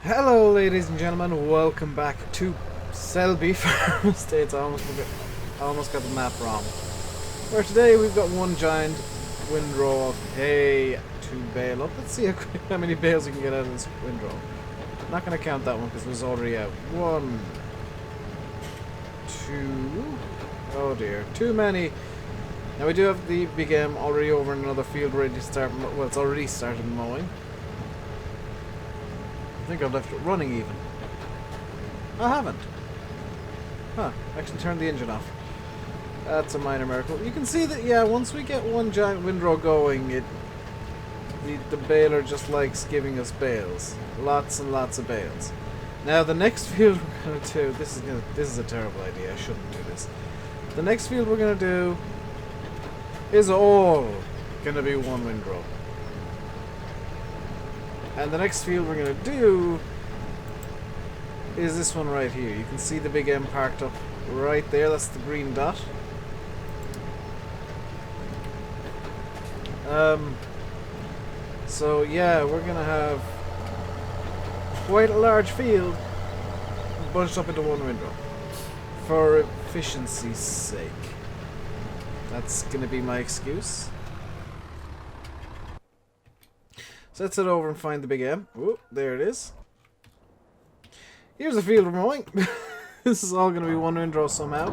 Hello ladies and gentlemen, welcome back to Selby Farm Estates. I almost got the map wrong. Where today we've got one giant windrow of hay to bale up. Let's see how many bales we can get out of this windrow. I'm not going to count that one because it was already out. One, two, oh dear, too many. Now we do have the big M already over in another field ready to start, well it's already started mowing. I think I've left it running even. I haven't. Huh, actually turned the engine off. That's a minor miracle. You can see that, yeah, once we get one giant windrow going, the baler just likes giving us bales. Lots and lots of bales. Now the next field we're gonna do, this is a terrible idea, I shouldn't do this. The next field we're gonna do is all gonna be one windrow. And the next field we're going to do is this one right here. You can see the big M parked up right there. That's the green dot. So yeah, we're going to have quite a large field bunched up into one window for efficiency's sake. That's going to be my excuse. So let's head over and find the big M. Oh, there it is. Here's the field we're mowing. This is all going to be one windrow somehow.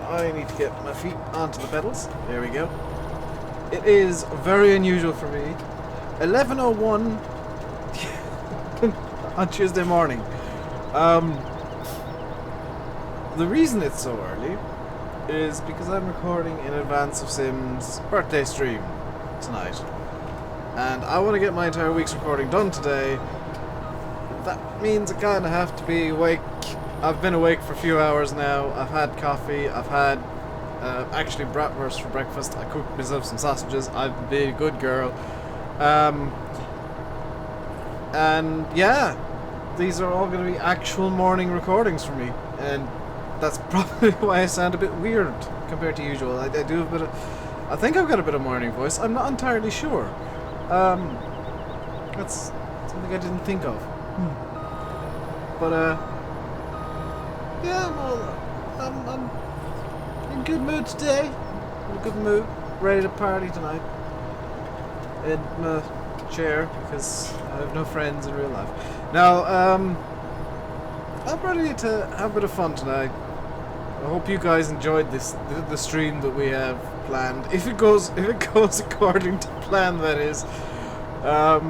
I need to get my feet onto the pedals. There we go. It is very unusual for me. 11:01 on Tuesday morning. The reason it's so early is because I'm recording in advance of Sim's birthday stream tonight, and I want to get my entire week's recording done today. That means I kind of have to be awake. I've been awake for a few hours now. I've had coffee. I've had actually bratwurst for breakfast. I cooked myself some sausages. I've been a good girl. And yeah, these are all going to be actual morning recordings for me, and that's probably why I sound a bit weird compared to usual. I do have a bit of, I think I've got a bit of morning voice. I'm not entirely sure. That's something I didn't think of. But yeah, I'm in good mood today. I'm in a good mood, ready to party tonight. In my chair because I have no friends in real life. Now, I'm ready to have a bit of fun tonight. I hope you guys enjoyed the stream that we have planned. If it goes according to plan, that is. I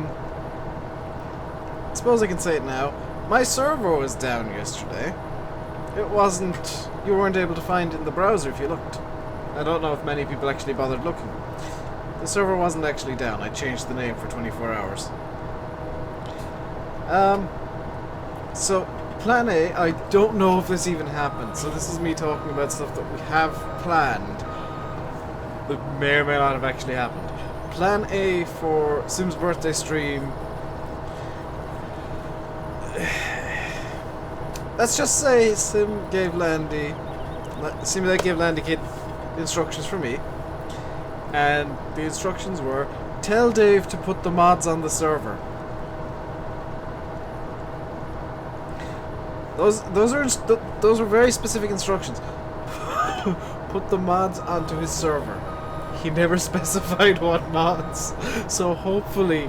suppose I can say it now. My server was down yesterday. It wasn't. You weren't able to find it in the browser if you looked. I don't know if many people actually bothered looking. The server wasn't actually down. I changed the name for 24 hours. So. Plan A, I don't know if this even happened, so this is me talking about stuff that we have planned that may or may not have actually happened. Plan A for Sim's birthday stream. Let's just say Sim gave Landy instructions for me, and the instructions were, tell Dave to put the mods on the server. Those are very specific instructions. Put the mods onto his server. He never specified what mods. So hopefully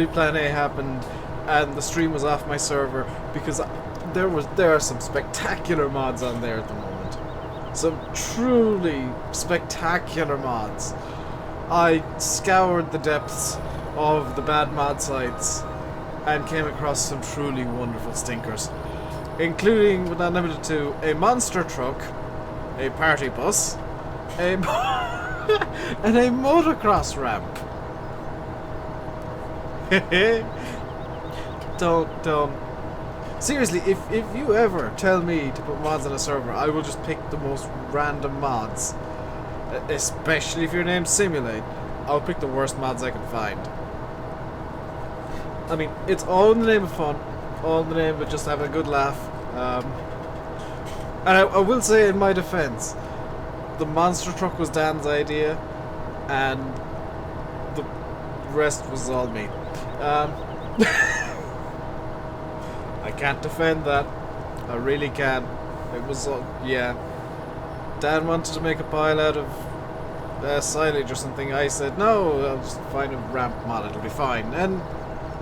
plan A happened and the stream was off my server, because there are some spectacular mods on there at the moment. Some truly spectacular mods. I scoured the depths of the bad mod sites and came across some truly wonderful stinkers, including, but not limited to, a monster truck, a party bus, and a motocross ramp. Don't. Seriously, if you ever tell me to put mods on a server, I will just pick the most random mods. Especially if your name's Simulate, I'll pick the worst mods I can find. I mean, it's all in the name of fun. All in the name of just having a good laugh. And I will say, in my defense, the monster truck was Dan's idea, and the rest was all me. Um, I can't defend that. I really can't. It was, yeah. Dad wanted to make a pile out of silage or something. I said, no, I'll just find a ramp mod, it'll be fine. And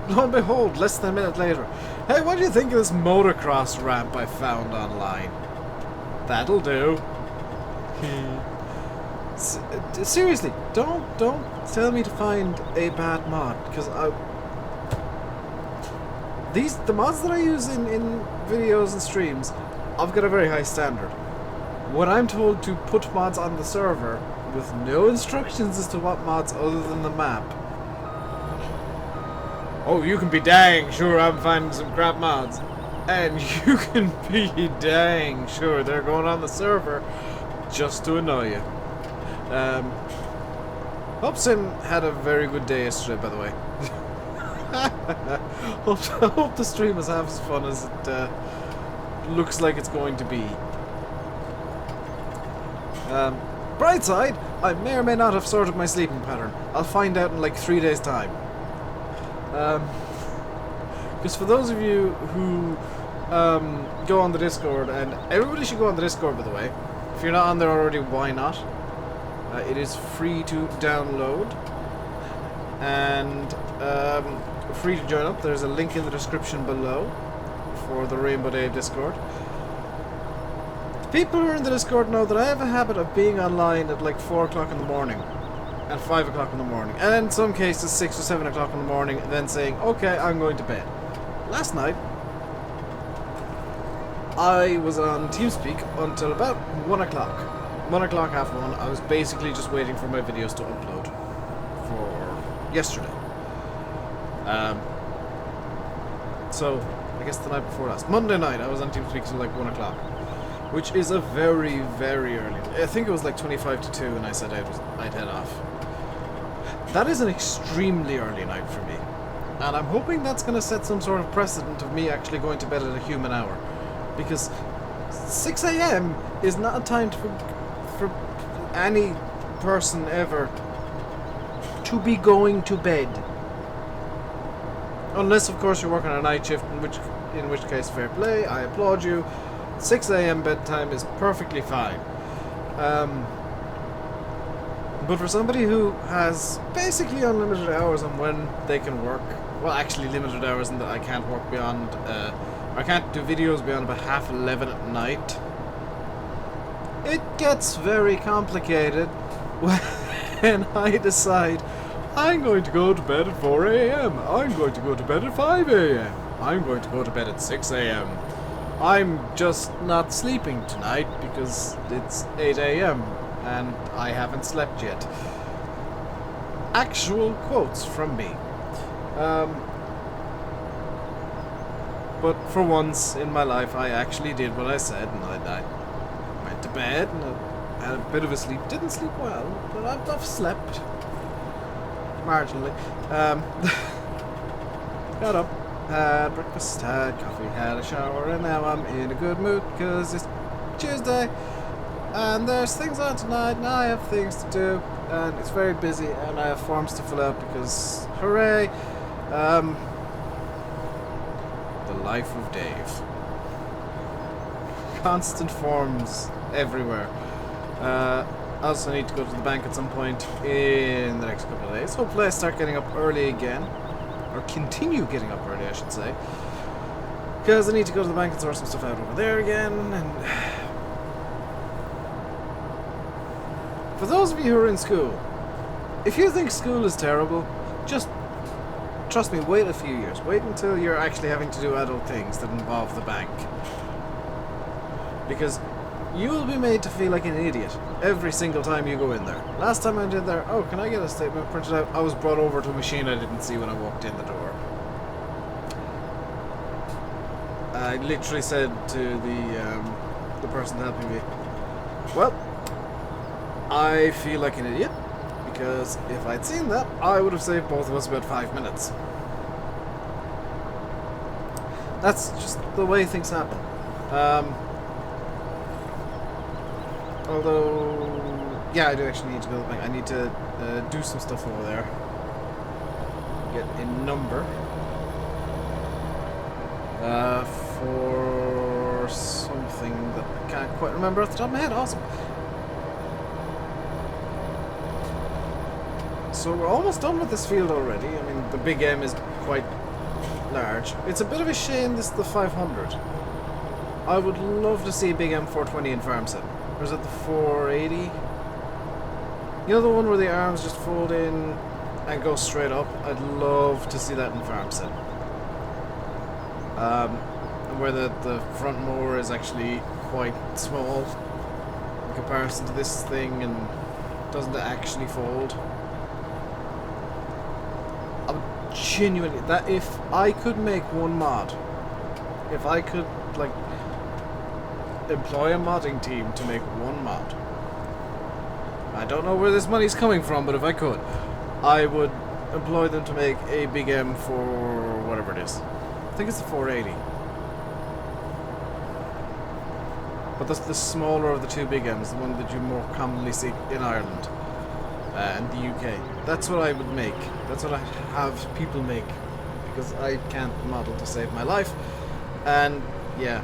lo and behold, less than a minute later, hey, what do you think of this motocross ramp I found online? That'll do. Seriously, don't tell me to find a bad mod, because the mods that I use in videos and streams, I've got a very high standard. When I'm told to put mods on the server with no instructions as to what mods other than the map, oh, you can be dang sure I'm finding some crap mods, and you can be dang sure they're going on the server just to annoy you. Hope Sim had a very good day yesterday, by the way. hope the stream is half as fun as it looks like it's going to be. Bright side, I may or may not have sorted my sleeping pattern. I'll find out in like 3 days' time. Because for those of you who go on the Discord, and everybody should go on the Discord, by the way. If you're not on there already, why not? It is free to download and free to join up. There's a link in the description below for the RainbowDave Discord. People who are in the Discord know that I have a habit of being online at like 4 o'clock in the morning and 5 o'clock in the morning, and in some cases 6 or 7 o'clock in the morning, and then saying, okay, I'm going to bed. Last night, I was on TeamSpeak until about 1 o'clock. 1 o'clock, half 1, I was basically just waiting for my videos to upload for yesterday. So, I guess the night before last. Monday night, I was on TeamSpeak till like 1 o'clock. Which is a very, very early. I think it was like 25 to 2 and I said I'd head off. That is an extremely early night for me. And I'm hoping that's going to set some sort of precedent of me actually going to bed at a human hour. Because 6 a.m. is not a time for any person ever to be going to bed. Unless, of course, you're working a night shift, in which case, fair play, I applaud you. 6 a.m. bedtime is perfectly fine. But for somebody who has basically unlimited hours on when they can work, well, actually limited hours in that I can't work beyond, I can't do videos beyond about 11:30 at night, it gets very complicated when I decide I'm going to go to bed at 4 a.m. I'm going to go to bed at 5 a.m. I'm going to go to bed at 6 a.m. I'm just not sleeping tonight because it's 8 a.m. and I haven't slept yet. Actual quotes from me. But for once in my life, I actually did what I said, and I went to bed and I had a bit of a sleep. Didn't sleep well, but I've slept marginally. Got up. Had breakfast, had coffee, had a shower, and now I'm in a good mood because it's Tuesday and there's things on tonight and I have things to do and it's very busy and I have forms to fill out because, hooray, the life of Dave. Constant forms everywhere. I also need to go to the bank at some point in the next couple of days. Hopefully I start getting up early again. Or continue getting up early, I should say. Because I need to go to the bank and sort some stuff out over there again. And for those of you who are in school, if you think school is terrible, just trust me, wait a few years. Wait until you're actually having to do adult things that involve the bank. Because you will be made to feel like an idiot every single time you go in there. Last time I did there, oh, can I get a statement printed out? I was brought over to a machine I didn't see when I walked in the door. I literally said to the person helping me, well, I feel like an idiot, because if I'd seen that, I would have saved both of us about 5 minutes. That's just the way things happen. Although, yeah, I do actually need to go to the bank. I need to do some stuff over there. get a number for something that I can't quite remember off the top of my head. Awesome. So we're almost done with this field already. I mean, the big M is quite large. It's a bit of a shame this is the 500. I would love to see a big M420 in farm sim. Or is it the 480? You know, the one where the arms just fold in and go straight up? I'd love to see that in farm sim. And where the front mower is actually quite small in comparison to this thing and doesn't actually fold. I would genuinely, that if I could make one mod, if I could like employ a modding team to make one mod, I don't know where this money's coming from, but if I could, I would employ them to make a big M for whatever it is. I think it's the 480. But that's the smaller of the two big M's, the one that you more commonly see in Ireland and the UK. That's what I would make. That's what I have people make, because I can't model to save my life. And yeah,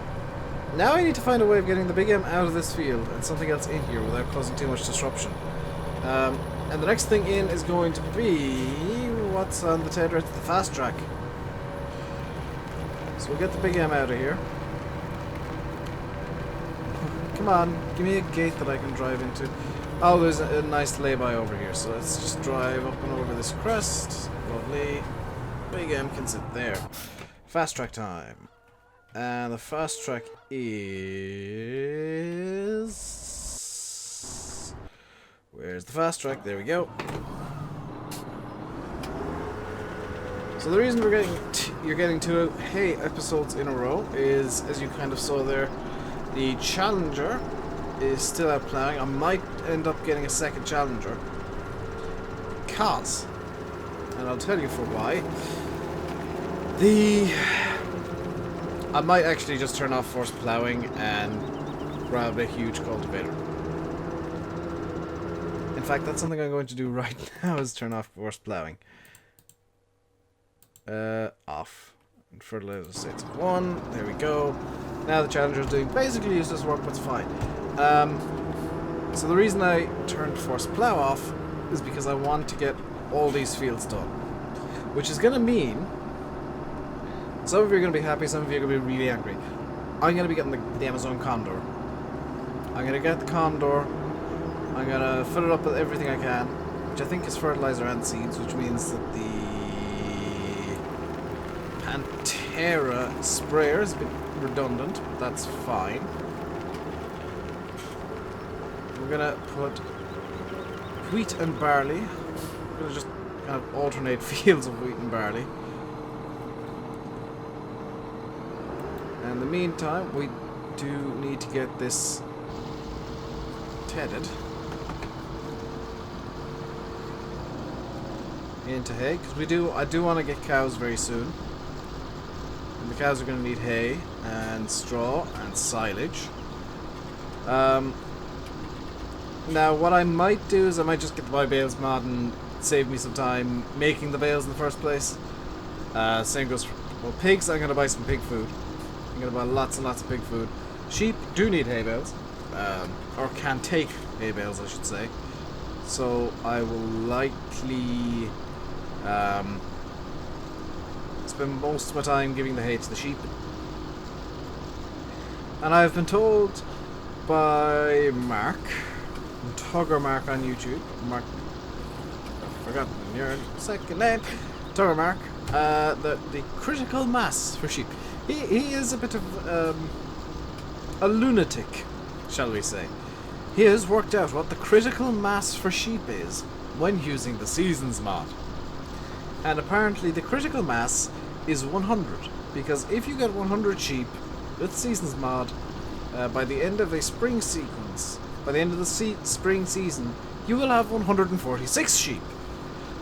now I need to find a way of getting the big M out of this field and something else in here without causing too much disruption. And the next thing in is going to be what's on the tail right to the fast track. So we'll get the big M out of here. Come on, give me a gate that I can drive into. Oh, there's a nice lay-by over here, so let's just drive up and over this crest. Lovely. Big M can sit there. Fast track time. And the fast track is... Where's the fast track? There we go. So the reason you're getting 2 hay episodes in a row is, as you kind of saw there, the Challenger is still out plowing. I might end up getting a second Challenger, because, and I'll tell you for why, I might actually just turn off forced plowing and grab a huge cultivator. In fact, that's something I'm going to do right now, is turn off forced plowing. Off. And fertilizer states 1. There we go. Now the Challenger is doing basically useless work, but it's fine. So the reason I turned forced plow off is because I want to get all these fields done. Which is going to mean, some of you are going to be happy, some of you are going to be really angry. I'm going to be getting the Amazon Condor. I'm going to get the Condor. I'm going to fill it up with everything I can, which I think is fertilizer and seeds, which means that the Pantera sprayer is a bit redundant, but that's fine. We're gonna put wheat and barley. We're gonna just kind of alternate fields of wheat and barley. And in the meantime, we do need to get this tedded into hay, because I do want to get cows very soon. And the cows are going to need hay and straw and silage. Now what I might do is I might just get the buy bales mod and save me some time making the bales in the first place. Same goes for, well, pigs. I'm going to buy some pig food. I'm going to buy lots and lots of pig food. Sheep do need hay bales, or can take hay bales, I should say. So I will likely spend most of my time giving the hay to the sheep. And I've been told by Mark, Tugger Mark on YouTube, Mark, I've forgotten your second name, Tugger Mark, that the critical mass for sheep, he is a bit of a lunatic, shall we say. He has worked out what the critical mass for sheep is when using the Seasons mod. And apparently the critical mass is 100, because if you get 100 sheep with Seasons mod, by the end of a spring sequence, by the end of the spring season, you will have 146 sheep,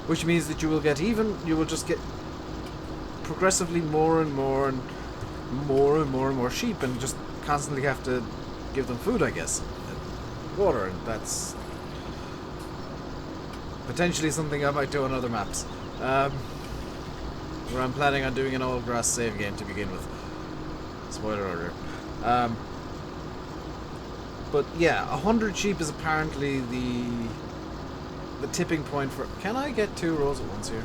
which means that you will just get progressively more and more and more and more and more sheep, and just constantly have to give them food, I guess, and water, and that's potentially something I might do on other maps. where I'm planning on doing an all grass save game to begin with. Spoiler alert. But yeah, 100 sheep is apparently the tipping point for... Can I get 2 rows at once here?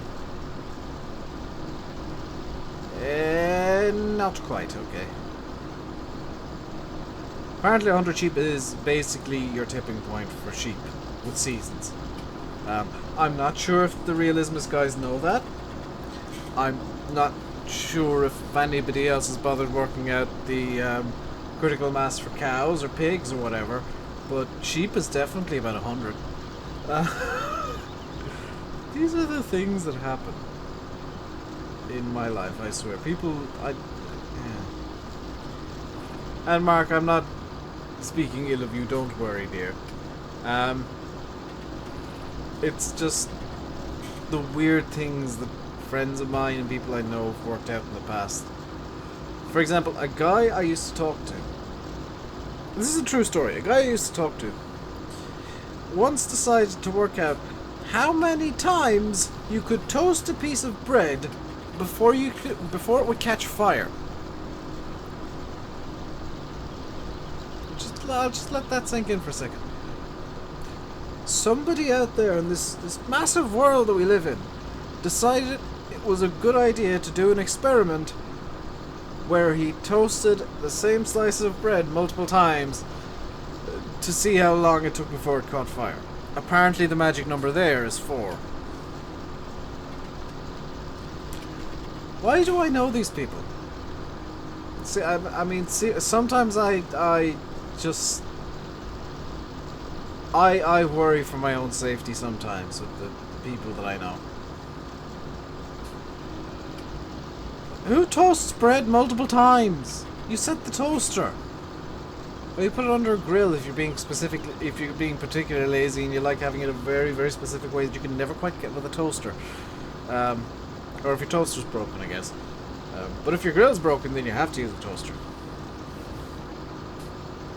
Not quite, okay. Apparently 100 sheep is basically your tipping point for sheep with seasons. I'm not sure if the realismus guys know that. I'm not sure if anybody else has bothered working out the critical mass for cows or pigs or whatever, but sheep is definitely about 100. These are the things that happen in my life, I swear. Yeah. And Mark, I'm not speaking ill of you, don't worry, dear. It's just the weird things that friends of mine and people I know have worked out in the past. For example, a guy I used to talk to. This is a true story. A guy I used to talk to once decided to work out how many times you could toast a piece of bread before it would catch fire. I'll just let that sink in for a second. Somebody out there in this massive world that we live in decided it was a good idea to do an experiment where he toasted the same slice of bread multiple times to see how long it took before it caught fire. Apparently the magic number there is 4. Why do I know these people? See, I mean, sometimes I worry for my own safety sometimes with the people that I know. Who toasts bread multiple times? You set the toaster. Or you put it under a grill if you're being particularly lazy and you like having it a very, very specific way that you can never quite get with a toaster. Or if your toaster's broken, I guess. But if your grill's broken, then you have to use a toaster.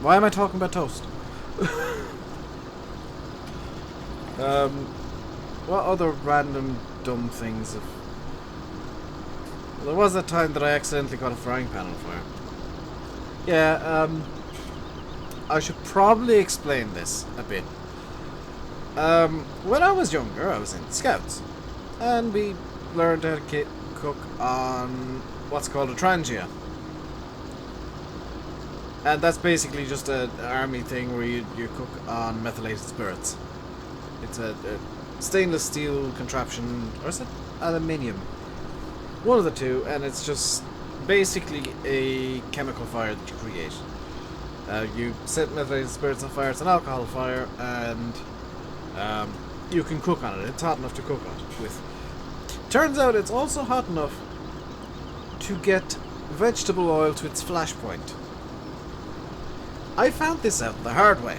Why am I talking about toast? What other random dumb things have... There was that time that I accidentally got a frying pan on fire. Yeah, I should probably explain this a bit. When I was younger, I was in Scouts. And we learned how to cook on what's called a trangia. And that's basically just an army thing where you cook on methylated spirits. It's a stainless steel contraption, or is it aluminium? One of the two, and it's just basically a chemical fire that you create. You set methylated spirits on fire, it's an alcohol fire, and you can cook on it. It's hot enough to cook on it with. Turns out it's also hot enough to get vegetable oil to its flash point. I found this out the hard way,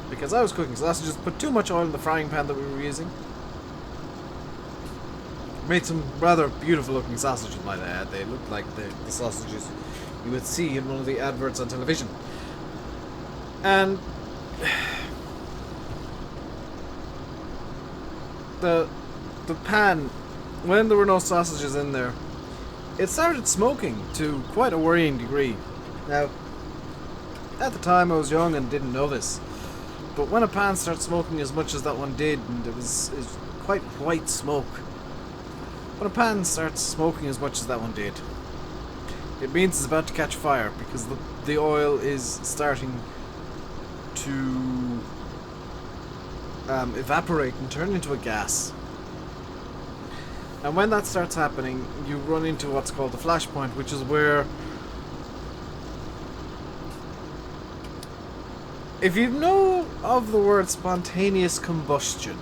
because I was cooking sausages, put too much oil in the frying pan that we were using. Made some rather beautiful looking sausages, might I add. They looked like the sausages you would see in one of the adverts on television. And the pan, when there were no sausages in there, it started smoking to quite a worrying degree. Now, at the time I was young and didn't know this, but when a pan starts smoking as much as that one did, and it was quite white smoke, when a pan starts smoking as much as that one did, it means it's about to catch fire, because the oil is starting to evaporate and turn into a gas. And when that starts happening, you run into what's called the flash point, which is where, if you know of the word spontaneous combustion,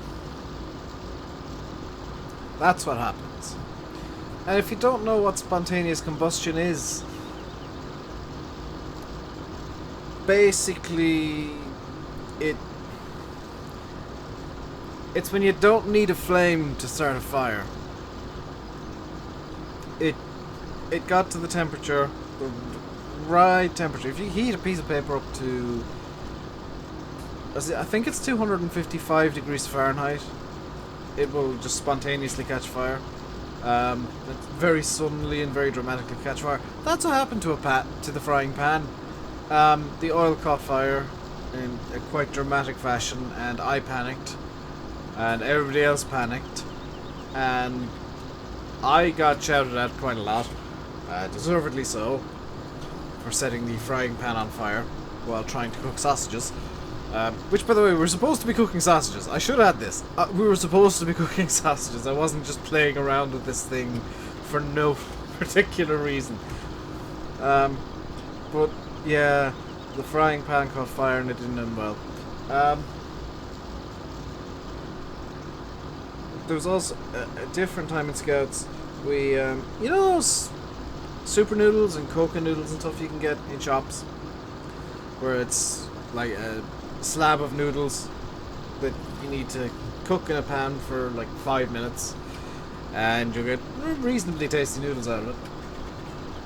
that's what happens. And if you don't know what spontaneous combustion is, basically it's when you don't need a flame to start a fire. It got to the temperature, the right temperature. If you heat a piece of paper up to, I think it's 255 degrees Fahrenheit, it will just spontaneously catch fire. It's very suddenly and very dramatically catch fire. That's what happened to the frying pan. The oil caught fire in a quite dramatic fashion, and I panicked, and everybody else panicked, and I got shouted at quite a lot, deservedly so, for setting the frying pan on fire while trying to cook sausages. Which, by the way, we were supposed to be cooking sausages. I should add this. We were supposed to be cooking sausages. I wasn't just playing around with this thing for no particular reason. But, yeah, the frying pan caught fire and it didn't end well. There was also a different time in Scouts. We, you know those super noodles and coca noodles and stuff you can get in shops? Where it's like a slab of noodles that you need to cook in a pan for like 5 minutes, and you'll get reasonably tasty noodles out of it.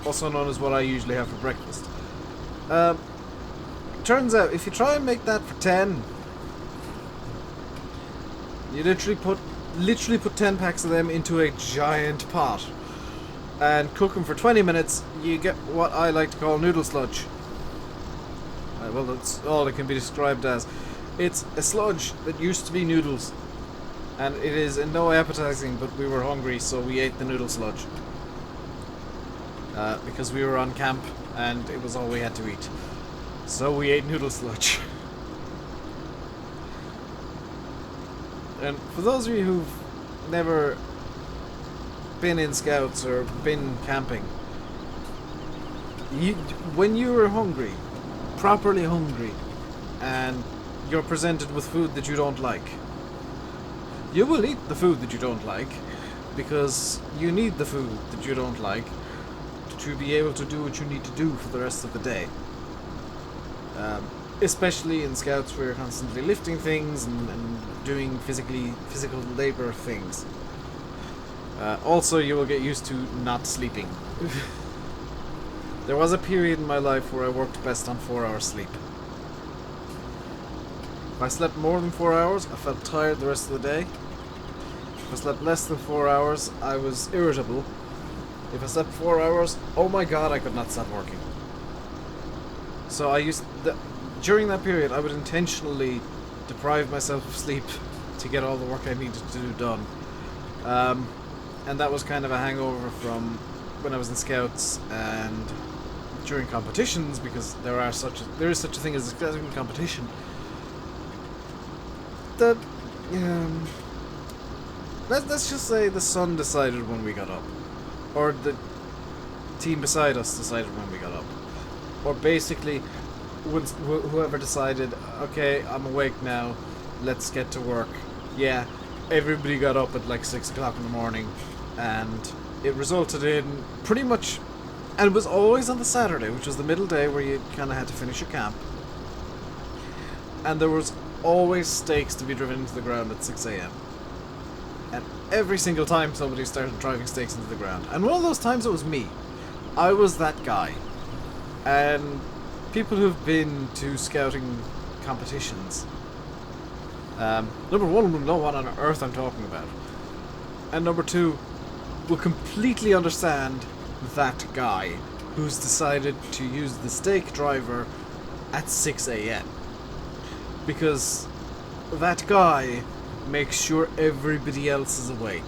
Also known as what I usually have for breakfast. Turns out, if you try and make that for 10, you literally put 10 packs of them into a giant pot and cook them for 20 minutes, you get what I like to call noodle sludge. Well, that's all it can be described as. It's a sludge that used to be noodles, and it is in no way appetizing, but we were hungry, so we ate the noodle sludge. Because we were on camp, and it was all we had to eat. So we ate noodle sludge. And for those of you who've never been in Scouts or been camping, when you were hungry, properly hungry, and you're presented with food that you don't like, you will eat the food that you don't like, because you need the food that you don't like to be able to do what you need to do for the rest of the day. Especially in Scouts where you're constantly lifting things and doing physical labor things. Also, you will get used to not sleeping. There was a period in my life where I worked best on 4 hours sleep. If I slept more than 4 hours, I felt tired the rest of the day. If I slept less than 4 hours, I was irritable. If I slept 4 hours, oh my god, I could not stop working. So during that period, I would intentionally deprive myself of sleep to get all the work I needed to do done. And that was kind of a hangover from when I was in Scouts and during competitions, because there is such a thing as a scouting competition. That let's just say the sun decided when we got up, or the team beside us decided when we got up, or basically whoever decided, okay, I'm awake now, let's get to work. Yeah, everybody got up at like 6 o'clock in the morning, and it resulted in pretty much, and it was always on the Saturday, which was the middle day where you kind of had to finish your camp, and there was always stakes to be driven into the ground at 6 a.m. And every single time somebody started driving stakes into the ground, and one of those times it was me. I was that guy. And people who've been to scouting competitions, number one, will know what on earth I'm talking about, and number two, will completely understand that guy who's decided to use the stake driver at 6 a.m. because that guy makes sure everybody else is awake.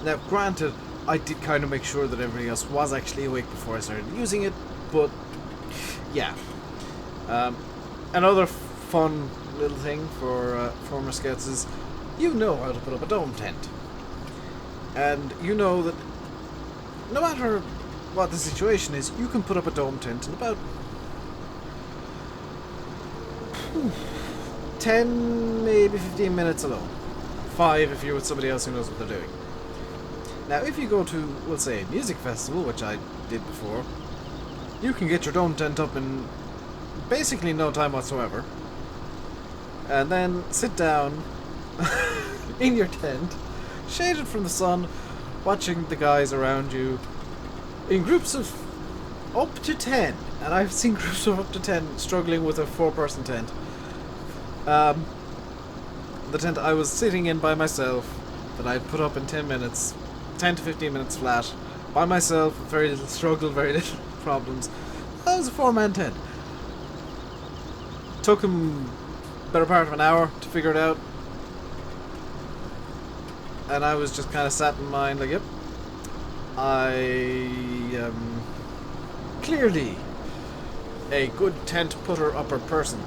Now, granted, I did kind of make sure that everybody else was actually awake before I started using it, but yeah. Another fun little thing for former scouts is, you know how to put up a dome tent. And you know that no matter what the situation is, you can put up a dome tent in about 10, maybe 15 minutes alone. 5 if you're with somebody else who knows what they're doing. Now, if you go to, we'll say, a music festival, which I did before, you can get your dome tent up in basically no time whatsoever, and then sit down in your tent, shaded from the sun, watching the guys around you in groups of up to 10, and I've seen groups of up to 10 struggling with a 4-person tent. The tent I was sitting in by myself, that I'd put up in 10 minutes, 10 to 15 minutes flat, by myself, with very little struggle, very little problems. That was a 4-man tent. Took him better part of an hour to figure it out. And I was just kind of sat in mind like, yep, I am clearly a good tent putter-upper person.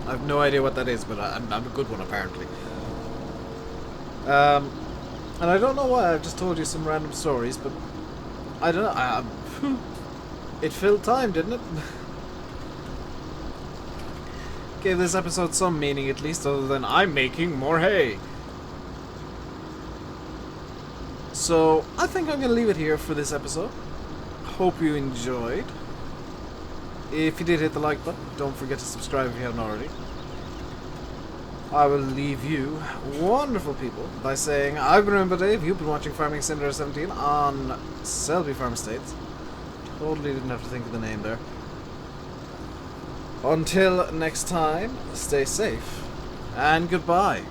I have no idea what that is, but I'm a good one apparently. And I don't know why I've just told you some random stories, but I don't know. It filled time, didn't it? Gave this episode some meaning at least, other than I'm making more hay. So I think I'm going to leave it here for this episode. Hope you enjoyed. If you did, hit the like button. Don't forget to subscribe if you haven't already. I will leave you, wonderful people, by saying I've been RainbowDave. You've been watching Farming Simulator 17 on Selby Farm Estates. Totally didn't have to think of the name there. Until next time, stay safe and goodbye.